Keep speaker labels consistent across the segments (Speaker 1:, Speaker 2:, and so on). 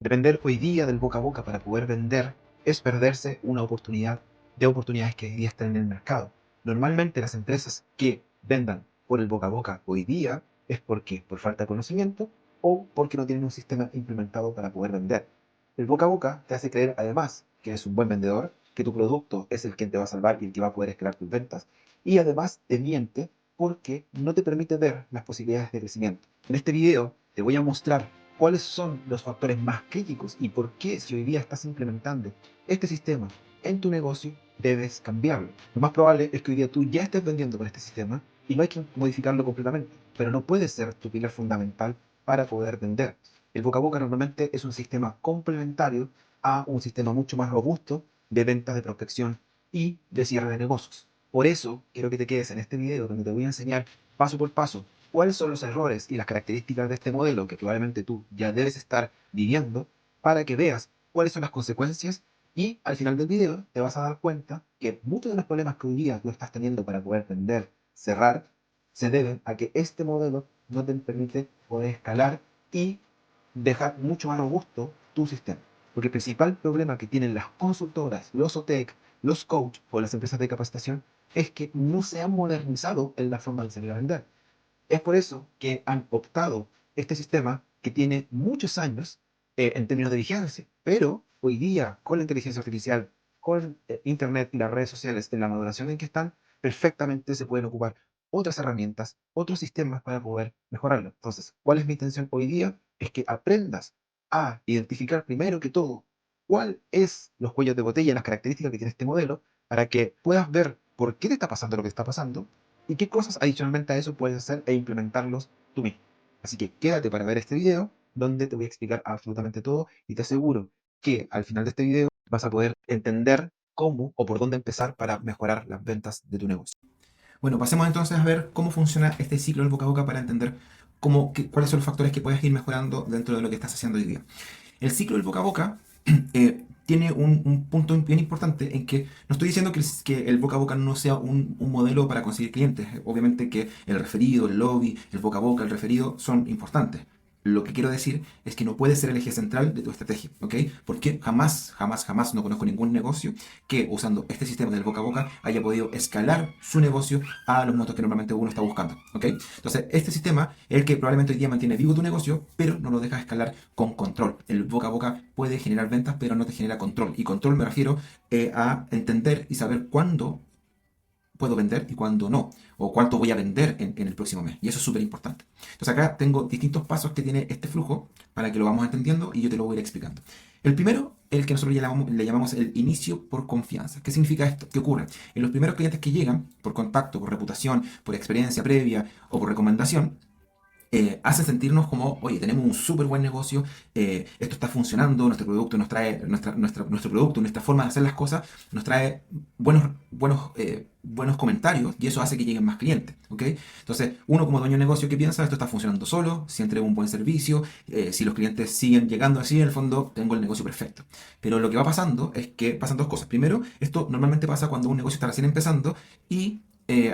Speaker 1: Depender hoy día del boca a boca para poder vender es perderse una oportunidad de oportunidades que hoy día están en el mercado. Normalmente las empresas que vendan por el boca a boca hoy día es porque por falta de conocimiento o porque no tienen un sistema implementado para poder vender. El boca a boca te hace creer además que eres un buen vendedor, que tu producto es el que te va a salvar y el que va a poder escalar tus ventas, y además te miente porque no te permite ver las posibilidades de crecimiento. En este video te voy a mostrar cuáles son los factores más críticos y por qué, si hoy día estás implementando este sistema en tu negocio, debes cambiarlo. Lo más probable es que hoy día tú ya estés vendiendo con este sistema y no hay que modificarlo completamente, pero no puede ser tu pilar fundamental para poder vender. El boca a boca normalmente es un sistema complementario a un sistema mucho más robusto de ventas, de prospección y de cierre de negocios. Por eso quiero que te quedes en este video donde te voy a enseñar paso por paso cuáles son los errores y las características de este modelo que probablemente tú ya debes estar viviendo para que veas cuáles son las consecuencias y al final del video te vas a dar cuenta que muchos de los problemas que hoy día tú estás teniendo para poder vender, cerrar, se deben a que este modelo no te permite poder escalar y dejar mucho más robusto tu sistema. Porque el principal problema que tienen las consultoras, los OTEC, los coach o las empresas de capacitación es que no se han modernizado en la forma de salir a vender. Es por eso que han optado este sistema que tiene muchos años en términos de vigencia, pero hoy día con la inteligencia artificial, con Internet y las redes sociales en la maduración en que están, perfectamente se pueden ocupar otras herramientas, otros sistemas para poder mejorarlo. Entonces, ¿cuál es mi intención hoy día? Es que aprendas a identificar primero que todo cuál es los cuellos de botella, las características que tiene este modelo, para que puedas ver por qué te está pasando lo que está pasando y qué cosas adicionalmente a eso puedes hacer e implementarlos tú mismo. Así que quédate para ver este video donde te voy a explicar absolutamente todo y te aseguro que al final de este video vas a poder entender cómo o por dónde empezar para mejorar las ventas de tu negocio.
Speaker 2: Bueno, pasemos entonces a ver cómo funciona este ciclo del boca a boca para entender cuáles son los factores que puedes ir mejorando dentro de lo que estás haciendo hoy día. El ciclo del boca a boca tiene un punto bien importante en que no estoy diciendo que el boca a boca no sea un modelo para conseguir clientes. Obviamente que el referido, el lobby, el boca a boca, el referido son importantes. Lo que quiero decir es que no puede ser el eje central de tu estrategia, ¿ok? Porque jamás, jamás, jamás no conozco ningún negocio que usando este sistema del boca a boca haya podido escalar su negocio a los montos que normalmente uno está buscando, ¿ok? Entonces, este sistema es el que probablemente hoy día mantiene vivo tu negocio, pero no lo deja escalar con control. El boca a boca puede generar ventas, pero no te genera control. Y control me refiero a entender y saber cuándo puedo vender y cuándo no, o cuánto voy a vender en el próximo mes. Y eso es súper importante. Entonces acá tengo distintos pasos que tiene este flujo para que lo vamos entendiendo y yo te lo voy a ir explicando. El primero, el que nosotros le llamamos el inicio por confianza. ¿Qué significa esto? ¿Qué ocurre? En los primeros clientes que llegan, por contacto, por reputación, por experiencia previa o por recomendación, hace sentirnos como, oye, tenemos un súper buen negocio, esto está funcionando, nuestro producto nos trae, nuestro producto, nuestra forma de hacer las cosas, nos trae buenos comentarios y eso hace que lleguen más clientes, ¿ok? Entonces, uno como dueño de negocio, ¿qué piensa? Esto está funcionando solo, si entrego un buen servicio, si los clientes siguen llegando así, en el fondo tengo el negocio perfecto. Pero lo que va pasando es que pasan dos cosas. Primero, esto normalmente pasa cuando un negocio está recién empezando y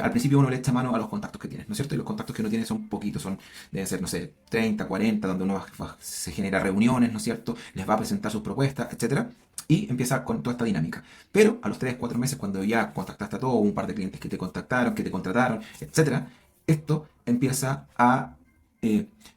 Speaker 2: al principio uno le echa mano a los contactos que tienes, ¿no es cierto? Y los contactos que uno tiene son poquitos, deben ser, no sé, 30, 40, donde se genera reuniones, ¿no es cierto? Les va a presentar sus propuestas, etcétera. Y empieza con toda esta dinámica. Pero a los 3, 4 meses, cuando ya contactaste a todo, un par de clientes que te contactaron, que te contrataron, etcétera, esto empieza a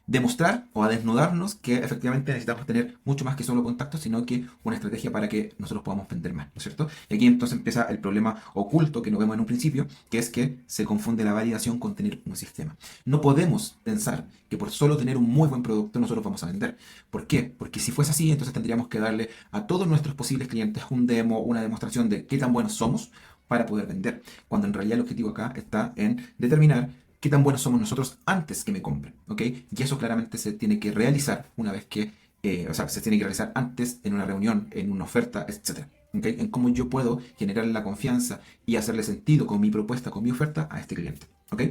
Speaker 2: demostrar o a desnudarnos que efectivamente necesitamos tener mucho más que solo contactos, sino que una estrategia para que nosotros podamos vender más, ¿no es cierto? Y aquí entonces empieza el problema oculto que no vemos en un principio, que es que se confunde la validación con tener un sistema. No podemos pensar que por solo tener un muy buen producto nosotros vamos a vender. ¿Por qué? Porque si fuese así, entonces tendríamos que darle a todos nuestros posibles clientes un demo, una demostración de qué tan buenos somos para poder vender. Cuando en realidad el objetivo acá está en determinar qué tan buenos somos nosotros antes que me compren, ¿ok? Y eso claramente se tiene que realizar una vez que, o sea, se tiene que realizar antes en una reunión, en una oferta, etcétera. ¿Okay? En cómo yo puedo generar la confianza y hacerle sentido con mi propuesta, con mi oferta a este cliente. ¿Ok?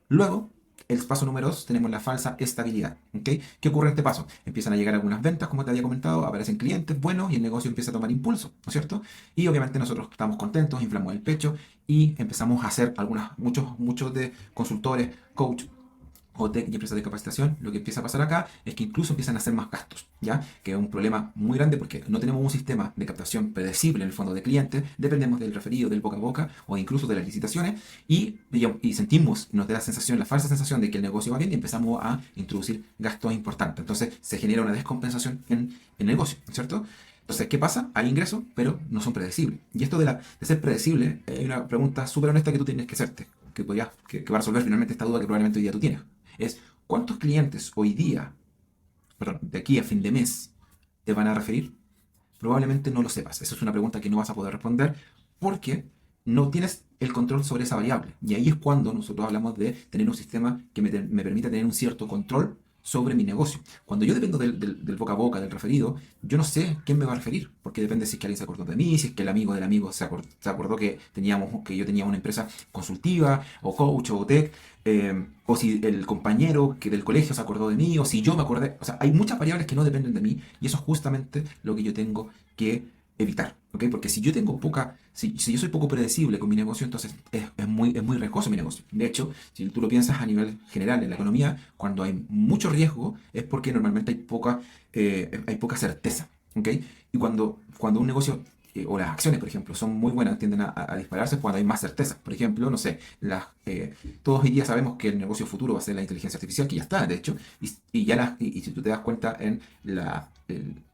Speaker 2: Luego, el paso número 2, tenemos la falsa estabilidad. ¿Ok? ¿Qué ocurre en este paso? Empiezan a llegar algunas ventas, como te había comentado, aparecen clientes buenos y el negocio empieza a tomar impulso, ¿no es cierto? Y obviamente nosotros estamos contentos, inflamos el pecho y empezamos a hacer muchos de consultores, coach OTEC y empresas de capacitación, lo que empieza a pasar acá es que incluso empiezan a hacer más gastos, ¿ya? Que es un problema muy grande porque no tenemos un sistema de captación predecible en el fondo de clientes, dependemos del referido, del boca a boca o incluso de las licitaciones y sentimos, nos da la sensación, la falsa sensación de que el negocio va bien y empezamos a introducir gastos importantes. Entonces se genera una descompensación en el negocio, ¿cierto? Entonces, ¿qué pasa? Hay ingresos, pero no son predecibles. Y esto de ser predecible es una pregunta súper honesta que tú tienes que hacerte, que va a resolver finalmente esta duda que probablemente hoy día tú tienes. Es, ¿cuántos clientes hoy día, perdón, de aquí a fin de mes, te van a referir? Probablemente no lo sepas. Esa es una pregunta que no vas a poder responder porque no tienes el control sobre esa variable. Y ahí es cuando nosotros hablamos de tener un sistema que me permita tener un cierto control sobre mi negocio. Cuando yo dependo del boca a boca, del referido, yo no sé quién me va a referir, porque depende si es que alguien se acordó de mí, si es que el amigo del amigo se acordó que yo tenía una empresa consultiva, o coach, o tech, o si el compañero que del colegio se acordó de mí, o si yo me acordé. O sea, hay muchas variables que no dependen de mí, y eso es justamente lo que yo tengo que evitar, ¿ok? Porque si yo tengo si yo soy poco predecible con mi negocio, entonces es muy riesgoso mi negocio. De hecho, si tú lo piensas a nivel general en la economía, cuando hay mucho riesgo es porque normalmente hay poca certeza, ¿ok? Y cuando un negocio o las acciones, por ejemplo, son muy buenas, tienden a dispararse cuando hay más certeza. Por ejemplo, no sé, todos hoy día sabemos que el negocio futuro va a ser la inteligencia artificial, que ya está, de hecho, y si tú te das cuenta en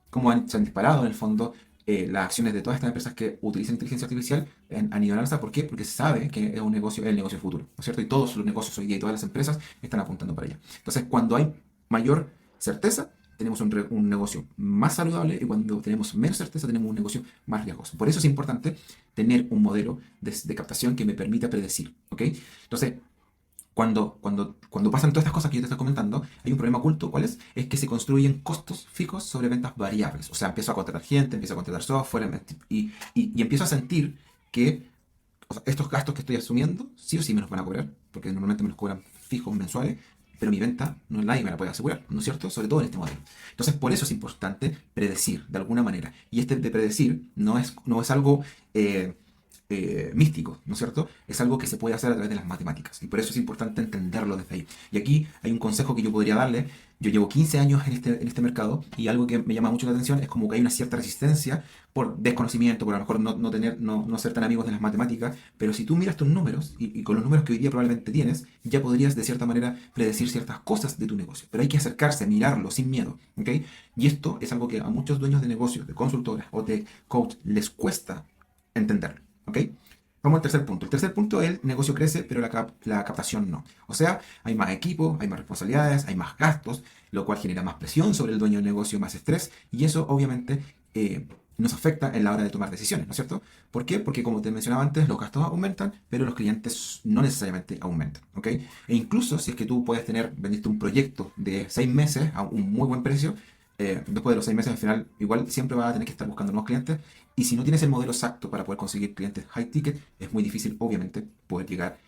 Speaker 2: cómo se han disparado en el fondo las acciones de todas estas empresas que utilizan inteligencia artificial han ido al alza. ¿Por qué? Porque se sabe que es un negocio, es el negocio futuro, ¿no es cierto? Y todos los negocios hoy día y todas las empresas están apuntando para allá. Entonces, cuando hay mayor certeza, tenemos un negocio más saludable y cuando tenemos menos certeza, tenemos un negocio más riesgoso. Por eso es importante tener un modelo de captación que me permita predecir, ¿ok? Entonces, cuando pasan todas estas cosas que yo te estoy comentando, hay un problema oculto. ¿Cuál es? Es que se construyen costos fijos sobre ventas variables. O sea, empiezo a contratar gente, empiezo a contratar software y empiezo a sentir que, o sea, estos gastos que estoy asumiendo, sí o sí me los van a cobrar, porque normalmente me los cobran fijos mensuales, pero mi venta nadie me la puede asegurar, ¿no es cierto? Sobre todo en este modelo. Entonces, por eso es importante predecir de alguna manera. Y este de predecir no es algo místico, ¿no es cierto? Es algo que se puede hacer a través de las matemáticas. Y por eso es importante entenderlo desde ahí. Y aquí hay un consejo que yo podría darle. Yo llevo 15 años en este mercado y algo que me llama mucho la atención es como que hay una cierta resistencia por desconocimiento, por a lo mejor no ser tan amigos de las matemáticas, pero si tú miras tus números y con los números que hoy día probablemente tienes, ya podrías de cierta manera predecir ciertas cosas de tu negocio. Pero hay que acercarse, mirarlo sin miedo, ¿ok? Y esto es algo que a muchos dueños de negocios, de consultoras o de coach les cuesta entenderlo, ¿ok? Vamos al tercer punto. El tercer punto es el negocio crece, pero la captación no. O sea, hay más equipo, hay más responsabilidades, hay más gastos, lo cual genera más presión sobre el dueño del negocio, más estrés, y eso obviamente nos afecta en la hora de tomar decisiones, ¿no es cierto? ¿Por qué? Porque como te mencionaba antes, los gastos aumentan, pero los clientes no necesariamente aumentan, ¿ok? E incluso si es que tú puedes vendiste un proyecto de 6 meses a un muy buen precio, después de los 6 meses al final igual siempre vas a tener que estar buscando nuevos clientes y si no tienes el modelo exacto para poder conseguir clientes high ticket es muy difícil obviamente poder llegar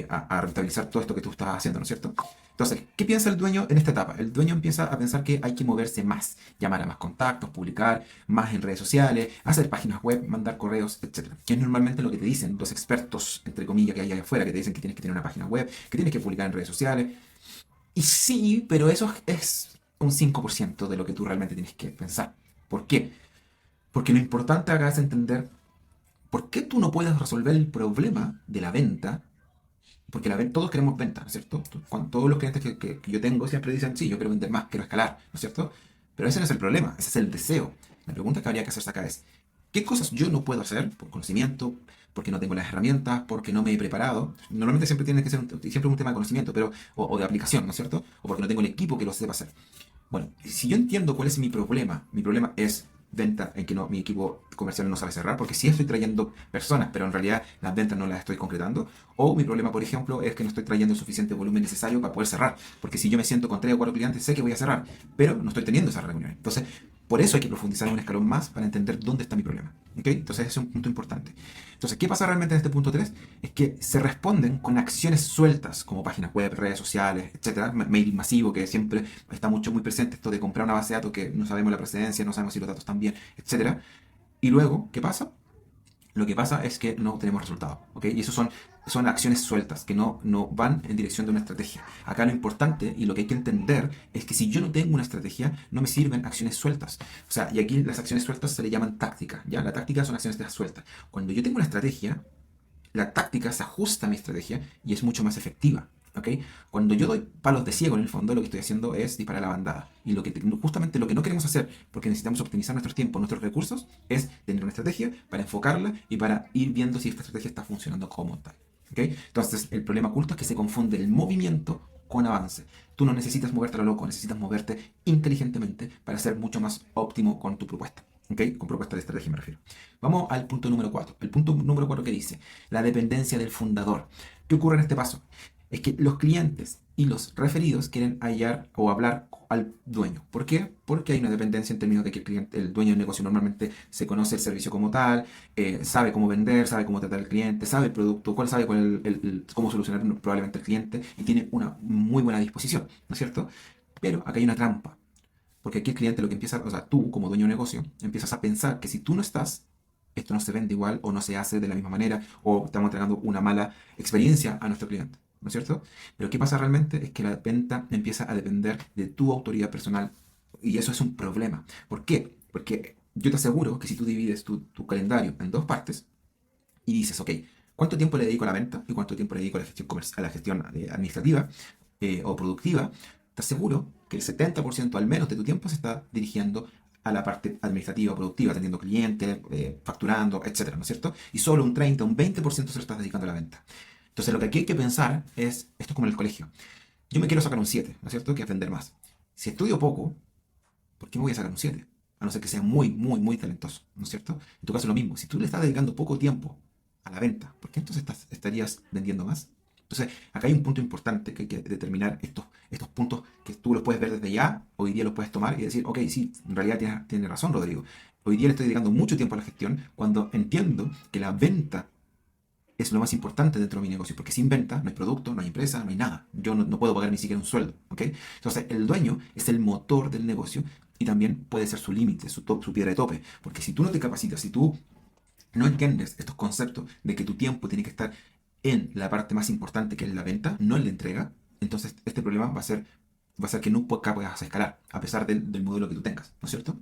Speaker 2: a rentabilizar todo esto que tú estás haciendo, ¿no es cierto? Entonces, ¿qué piensa el dueño en esta etapa? El dueño empieza a pensar que hay que moverse más, llamar a más contactos, publicar más en redes sociales, hacer páginas web, mandar correos, etcétera. Que es normalmente lo que te dicen los expertos, entre comillas, que hay allá afuera, que te dicen que tienes que tener una página web, que tienes que publicar en redes sociales. Y sí, pero eso es un 5% de lo que tú realmente tienes que pensar. ¿Por qué? Porque lo importante acá es entender por qué tú no puedes resolver el problema de la venta. Porque todos queremos venta, ¿no es cierto? Todos los clientes que yo tengo siempre dicen, sí, yo quiero vender más, quiero escalar, ¿no es cierto? Pero ese no es el problema, ese es el deseo. La pregunta que habría que hacerse acá es, ¿qué cosas yo no puedo hacer por conocimiento, porque no tengo las herramientas, porque no me he preparado? Normalmente siempre tiene que ser siempre un tema de conocimiento o de aplicación, ¿no es cierto? O porque no tengo el equipo que lo sepa hacer. Bueno, si yo entiendo cuál es mi problema es venta en que mi equipo comercial no sabe cerrar, porque sí estoy trayendo personas, pero en realidad las ventas no las estoy concretando, o mi problema, por ejemplo, es que no estoy trayendo el suficiente volumen necesario para poder cerrar, porque si yo me siento con 3 o 4 clientes, sé que voy a cerrar, pero no estoy teniendo esas reuniones. Entonces, por eso hay que profundizar en un escalón más para entender dónde está mi problema, ¿ok? Entonces, ese es un punto importante. Entonces, ¿qué pasa realmente en este punto 3? Es que se responden con acciones sueltas, como páginas web, redes sociales, etcétera, mail masivo, que siempre está muy presente esto de comprar una base de datos que no sabemos la procedencia, no sabemos si los datos están bien, etcétera. Y luego, ¿qué pasa? lo que pasa es que no tenemos resultados, ¿ok? Y eso son acciones sueltas que no van en dirección de una estrategia. Acá lo importante y lo que hay que entender es que si yo no tengo una estrategia, no me sirven acciones sueltas. O sea, y aquí las acciones sueltas se le llaman táctica, ¿ya? La táctica son acciones sueltas. Cuando yo tengo una estrategia, la táctica se ajusta a mi estrategia y es mucho más efectiva. ¿Ok? Cuando yo doy palos de ciego, en el fondo, lo que estoy haciendo es disparar a la bandada. Y justamente lo que no queremos hacer, porque necesitamos optimizar nuestro tiempo, nuestros recursos, es tener una estrategia para enfocarla y para ir viendo si esta estrategia está funcionando como tal. ¿Ok? Entonces, el problema oculto es que se confunde el movimiento con avance. Tú no necesitas moverte a lo loco, necesitas moverte inteligentemente para ser mucho más óptimo con tu propuesta. ¿Ok? Con propuesta de estrategia me refiero. Vamos al punto número 4. El punto número 4 que dice, la dependencia del fundador. ¿Qué ocurre en este paso? Es que los clientes y los referidos quieren hallar o hablar al dueño. ¿Por qué? Porque hay una dependencia en términos de que el dueño del negocio normalmente se conoce el servicio como tal, sabe cómo vender, sabe cómo tratar al cliente, sabe el producto, sabe cuál cómo solucionar probablemente el cliente y tiene una muy buena disposición, ¿no es cierto? Pero acá hay una trampa. Porque aquí el cliente lo que empieza, o sea, tú como dueño de negocio, empiezas a pensar que si tú no estás, esto no se vende igual o no se hace de la misma manera o estamos entregando una mala experiencia a nuestro cliente, ¿no es cierto? Pero ¿qué pasa realmente? Es que la venta empieza a depender de tu autoridad personal y eso es un problema. ¿Por qué? Porque yo te aseguro que si tú divides tu calendario en dos partes y dices, ok, ¿cuánto tiempo le dedico a la venta y cuánto tiempo le dedico a la gestión, a la gestión administrativa o productiva? Te aseguro que el 70% al menos de tu tiempo se está dirigiendo a la parte administrativa, productiva, atendiendo clientes, facturando, etcétera, ¿no es cierto? Y solo un 30, un 20% se lo estás dedicando a la venta. Entonces, lo que aquí hay que pensar es, esto es como en el colegio. Yo me quiero sacar un 7, ¿no es cierto? Que es vender más. Si estudio poco, ¿por qué me voy a sacar un 7? A no ser que sea muy, muy, muy talentoso, ¿no es cierto? En tu caso es lo mismo. Si tú le estás dedicando poco tiempo a la venta, ¿por qué entonces estarías vendiendo más? Entonces, acá hay un punto importante que hay que determinar estos puntos que tú los puedes ver desde ya, hoy día los puedes tomar y decir, ok, sí, en realidad tienes razón, Rodrigo. Hoy día le estoy dedicando mucho tiempo a la gestión cuando entiendo que la venta es lo más importante dentro de mi negocio, porque sin venta no hay producto, no hay empresa, no hay nada. Yo no puedo pagar ni siquiera un sueldo, ¿ok? Entonces, el dueño es el motor del negocio y también puede ser su límite, su piedra de tope, porque si tú no te capacitas, si tú no entiendes estos conceptos de que tu tiempo tiene que estar en la parte más importante que es la venta, no en la entrega, entonces este problema va a ser que nunca puedas escalar, a pesar del modelo que tú tengas, ¿no es cierto?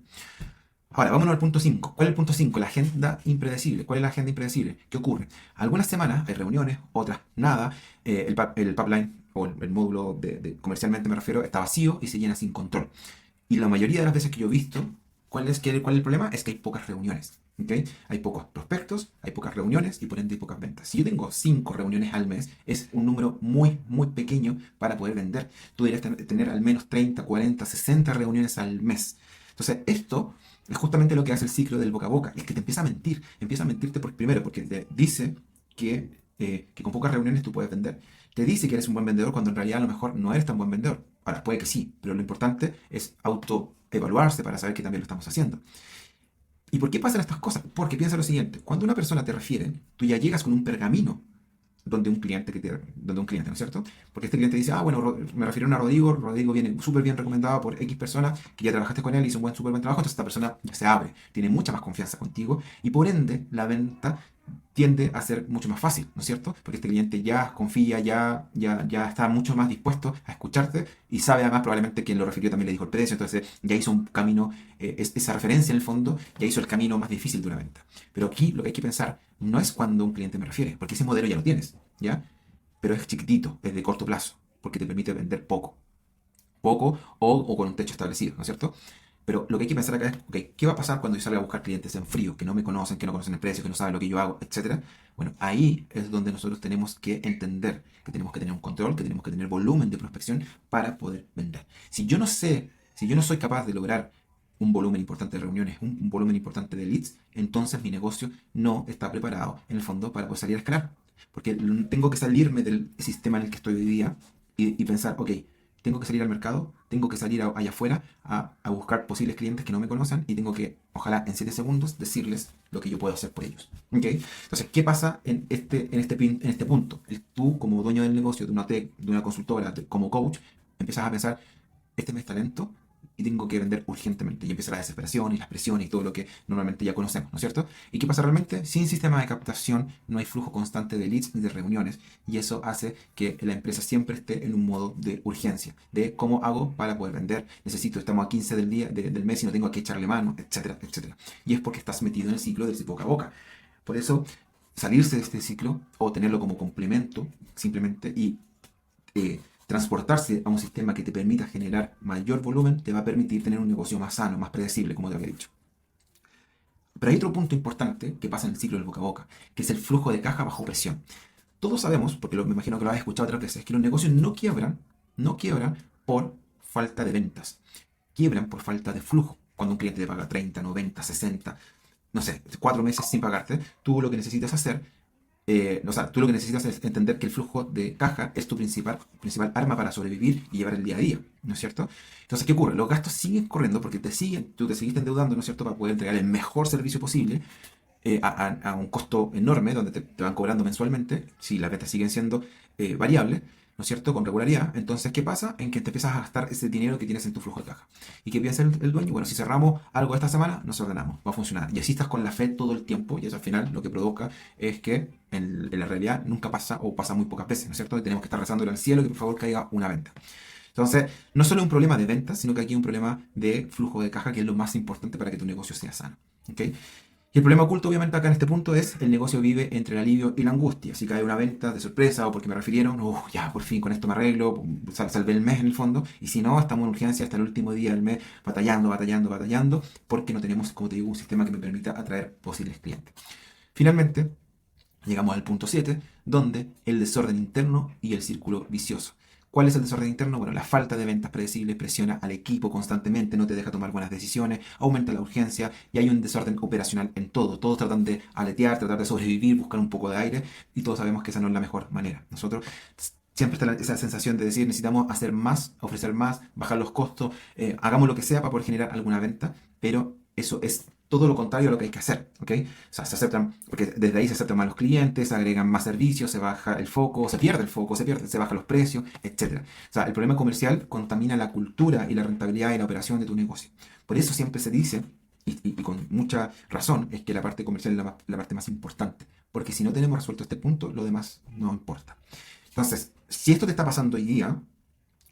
Speaker 2: Ahora, vámonos al punto 5. ¿Cuál es el punto 5? La agenda impredecible. ¿Cuál es la agenda impredecible? ¿Qué ocurre? Algunas semanas hay reuniones, otras nada. El pipeline o el módulo comercialmente me refiero está vacío y se llena sin control. Y la mayoría de las veces que yo he visto, ¿cuál es el problema? Es que hay pocas reuniones. ¿Ok? Hay pocos prospectos, hay pocas reuniones y por ende hay pocas ventas. Si yo tengo 5 reuniones al mes, es un número muy, muy pequeño para poder vender. Tú deberías tener al menos 30, 40, 60 reuniones al mes. Entonces, esto es justamente lo que hace el ciclo del boca a boca. Es que te empieza a mentir. Empieza a mentirte primero porque te dice que con pocas reuniones tú puedes vender. Te dice que eres un buen vendedor cuando en realidad a lo mejor no eres tan buen vendedor. Ahora, puede que sí, pero lo importante es autoevaluarse para saber que también lo estamos haciendo. ¿Y por qué pasan estas cosas? Porque piensa lo siguiente, cuando una persona te refiere, tú ya llegas con un pergamino donde un cliente, ¿no es cierto? Porque este cliente dice, bueno, me refirieron a Rodrigo, Rodrigo viene súper bien recomendado por X persona, que ya trabajaste con él, hizo un súper buen trabajo, entonces esta persona ya se abre, tiene mucha más confianza contigo y por ende la venta tiende a ser mucho más fácil, ¿no es cierto? Porque este cliente ya confía, ya está mucho más dispuesto a escucharte y sabe además probablemente quien lo refirió también le dijo el precio, entonces ya hizo un camino, esa referencia en el fondo, ya hizo el camino más difícil de una venta. Pero aquí lo que hay que pensar no es cuando un cliente me refiere, porque ese modelo ya lo tienes, ¿ya? Pero es chiquitito, es de corto plazo, porque te permite vender poco o con un techo establecido, ¿no es cierto? Pero lo que hay que pensar acá es, ok, ¿qué va a pasar cuando yo salga a buscar clientes en frío, que no me conocen, que no conocen el precio, que no saben lo que yo hago, etcétera? Bueno, ahí es donde nosotros tenemos que entender que tenemos que tener un control, que tenemos que tener volumen de prospección para poder vender. Si yo no soy capaz de lograr un volumen importante de reuniones, un volumen importante de leads, entonces mi negocio no está preparado en el fondo para poder salir a escalar. Porque tengo que salirme del sistema en el que estoy hoy día y pensar, ok, tengo que salir al mercado, tengo que salir allá afuera a buscar posibles clientes que no me conocen y tengo que, ojalá en 7 segundos, decirles lo que yo puedo hacer por ellos. ¿Okay? Entonces, ¿qué pasa en este punto? Tú, como dueño del negocio, de una consultora, como coach, empiezas a pensar, este mes talento, y tengo que vender urgentemente. Y empieza la desesperación y las presiones y todo lo que normalmente ya conocemos, ¿no es cierto? ¿Y qué pasa realmente? Sin sistema de captación no hay flujo constante de leads ni de reuniones. Y eso hace que la empresa siempre esté en un modo de urgencia, de cómo hago para poder vender. Necesito, estamos a 15 del día, del mes y no tengo que echarle mano, etcétera, etcétera. Y es porque estás metido en el ciclo del boca a boca. Por eso, salirse de este ciclo o tenerlo como complemento simplemente y transportarse a un sistema que te permita generar mayor volumen te va a permitir tener un negocio más sano, más predecible, como te había dicho. Pero hay otro punto importante que pasa en el ciclo del boca a boca, que es el flujo de caja bajo presión. Todos sabemos, porque me imagino que lo has escuchado otras veces, que los negocios no quiebran por falta de ventas, quiebran por falta de flujo. Cuando un cliente te paga 30, 90, 60, no sé, 4 meses sin pagarte, tú lo que necesitas hacer, o sea, tú lo que necesitas es entender que el flujo de caja es tu principal arma para sobrevivir y llevar el día a día, ¿no es cierto? Entonces, ¿qué ocurre? Los gastos siguen corriendo porque tú te seguiste endeudando, ¿no es cierto?, para poder entregar el mejor servicio posible a un costo enorme, donde te van cobrando mensualmente, si las ventas siguen siendo variables, ¿no es cierto?, con regularidad. Entonces, ¿qué pasa? En que te empiezas a gastar ese dinero que tienes en tu flujo de caja. ¿Y qué piensa el dueño? Bueno, si cerramos algo esta semana, nos ordenamos, va a funcionar. Y así estás con la fe todo el tiempo, y eso al final lo que provoca es que en la realidad nunca pasa o pasa muy pocas veces, ¿no es cierto? Y tenemos que estar rezándole al cielo que por favor caiga una venta. Entonces, no solo es un problema de ventas, sino que aquí hay un problema de flujo de caja, que es lo más importante para que tu negocio sea sano. ¿Ok? Y el problema oculto, obviamente, acá en este punto es el negocio vive entre el alivio y la angustia. Si cae una venta de sorpresa o porque me refirieron, ya, por fin con esto me arreglo, salvé el mes en el fondo. Y si no, estamos en urgencia hasta el último día del mes, batallando, porque no tenemos, como te digo, un sistema que me permita atraer posibles clientes. Finalmente, llegamos al punto 7, donde el desorden interno y el círculo vicioso. ¿Cuál es el desorden interno? Bueno, la falta de ventas predecibles presiona al equipo constantemente, no te deja tomar buenas decisiones, aumenta la urgencia y hay un desorden operacional en todo. Todos tratan de aletear, tratar de sobrevivir, buscar un poco de aire y todos sabemos que esa no es la mejor manera. Nosotros siempre está esa sensación de decir necesitamos hacer más, ofrecer más, bajar los costos, hagamos lo que sea para poder generar alguna venta, pero eso es todo lo contrario a lo que hay que hacer, ¿ok? O sea, se aceptan, porque desde ahí se aceptan más los clientes, se agregan más servicios, se baja el foco, se pierde el foco, se bajan los precios, etc. O sea, el problema comercial contamina la cultura y la rentabilidad y la operación de tu negocio. Por eso siempre se dice, y con mucha razón, es que la parte comercial es la parte más importante, porque si no tenemos resuelto este punto, lo demás no importa. Entonces, si esto te está pasando hoy día,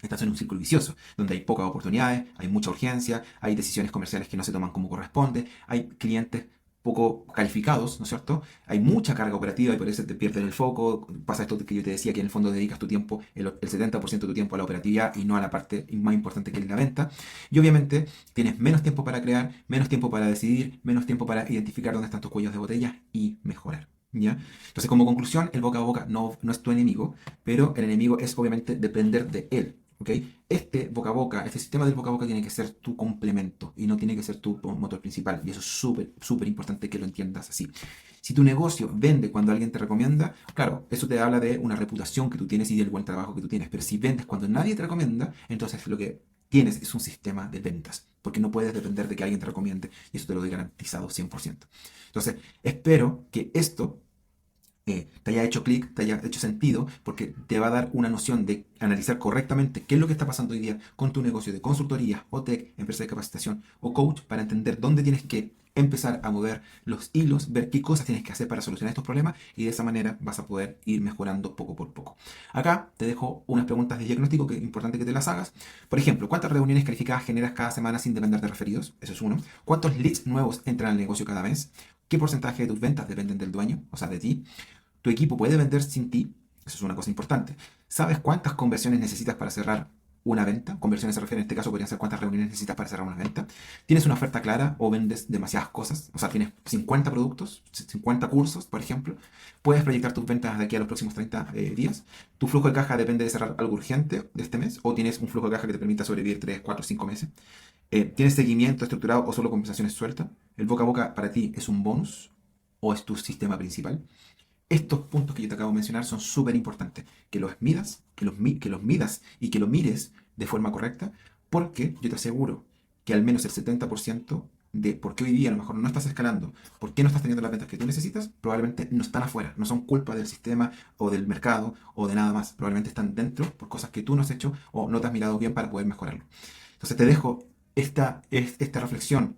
Speaker 2: estás en un círculo vicioso, donde hay pocas oportunidades, hay mucha urgencia, hay decisiones comerciales que no se toman como corresponde, hay clientes poco calificados, ¿no es cierto? Hay mucha carga operativa y por eso te pierdes el foco. Pasa esto que yo te decía, que en el fondo dedicas tu tiempo, el 70% de tu tiempo a la operatividad y no a la parte más importante que es la venta. Y obviamente tienes menos tiempo para crear, menos tiempo para decidir, menos tiempo para identificar dónde están tus cuellos de botella y mejorar. ¿Ya? Entonces, como conclusión, el boca a boca no es tu enemigo, pero el enemigo es obviamente depender de él. ¿Ok? Este boca a boca, este sistema del boca a boca tiene que ser tu complemento y no tiene que ser tu motor principal. Y eso es súper importante que lo entiendas así. Si tu negocio vende cuando alguien te recomienda, claro, eso te habla de una reputación que tú tienes y del buen trabajo que tú tienes. Pero si vendes cuando nadie te recomienda, entonces lo que tienes es un sistema de ventas. Porque no puedes depender de que alguien te recomiende. Y eso te lo doy garantizado 100%. Entonces, espero que esto te haya hecho clic, te haya hecho sentido, porque te va a dar una noción de analizar correctamente qué es lo que está pasando hoy día con tu negocio de consultoría, o tech, empresa de capacitación o coach, para entender dónde tienes que empezar a mover los hilos, ver qué cosas tienes que hacer para solucionar estos problemas y de esa manera vas a poder ir mejorando poco por poco. Acá te dejo unas preguntas de diagnóstico que es importante que te las hagas. Por ejemplo, ¿cuántas reuniones calificadas generas cada semana sin depender de referidos? Eso es uno. ¿Cuántos leads nuevos entran al negocio cada mes? ¿Qué porcentaje de tus ventas dependen del dueño, o sea, de ti? ¿Tu equipo puede vender sin ti? Eso es una cosa importante. ¿Sabes cuántas conversiones necesitas para cerrar una venta? Conversiones se refiere en este caso, podrían ser cuántas reuniones necesitas para cerrar una venta. ¿Tienes una oferta clara o vendes demasiadas cosas? O sea, tienes 50 productos, 50 cursos, por ejemplo. ¿Puedes proyectar tus ventas de aquí a los próximos 30 días? ¿Tu flujo de caja depende de cerrar algo urgente de este mes? ¿O tienes un flujo de caja que te permita sobrevivir 3, 4, 5 meses? ¿Tienes seguimiento estructurado o solo conversaciones sueltas? ¿El boca a boca para ti es un bonus o es tu sistema principal? Estos puntos que yo te acabo de mencionar son súper importantes. Que los midas, que los midas y que lo mires de forma correcta, porque yo te aseguro que al menos el 70% de por qué hoy día a lo mejor no estás escalando, por qué no estás teniendo las ventas que tú necesitas, probablemente no están afuera, no son culpa del sistema o del mercado o de nada más. Probablemente están dentro por cosas que tú no has hecho o no te has mirado bien para poder mejorarlo. Entonces te dejo esta reflexión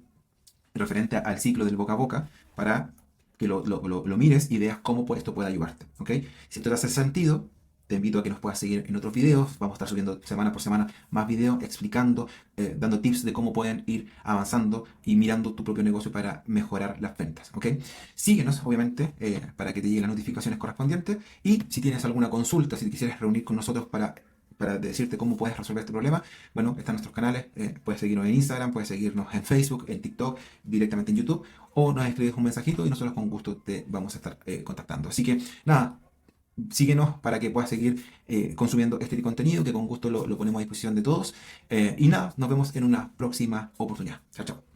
Speaker 2: referente al ciclo del boca a boca para que lo mires y veas cómo esto puede ayudarte. ¿Ok? Si esto te hace sentido, te invito a que nos puedas seguir en otros videos. Vamos a estar subiendo semana por semana más videos explicando, dando tips de cómo pueden ir avanzando y mirando tu propio negocio para mejorar las ventas. ¿Ok? Síguenos, obviamente, para que te lleguen las notificaciones correspondientes. Y si tienes alguna consulta, si te quisieras reunir con nosotros para decirte cómo puedes resolver este problema, bueno, están nuestros canales. Puedes seguirnos en Instagram, puedes seguirnos en Facebook, en TikTok, directamente en YouTube, o nos escribes un mensajito y nosotros con gusto te vamos a estar contactando. Así que nada, síguenos para que puedas seguir consumiendo este contenido que con gusto lo ponemos a disposición de todos. Y nada, nos vemos en una próxima oportunidad. Chao, chao.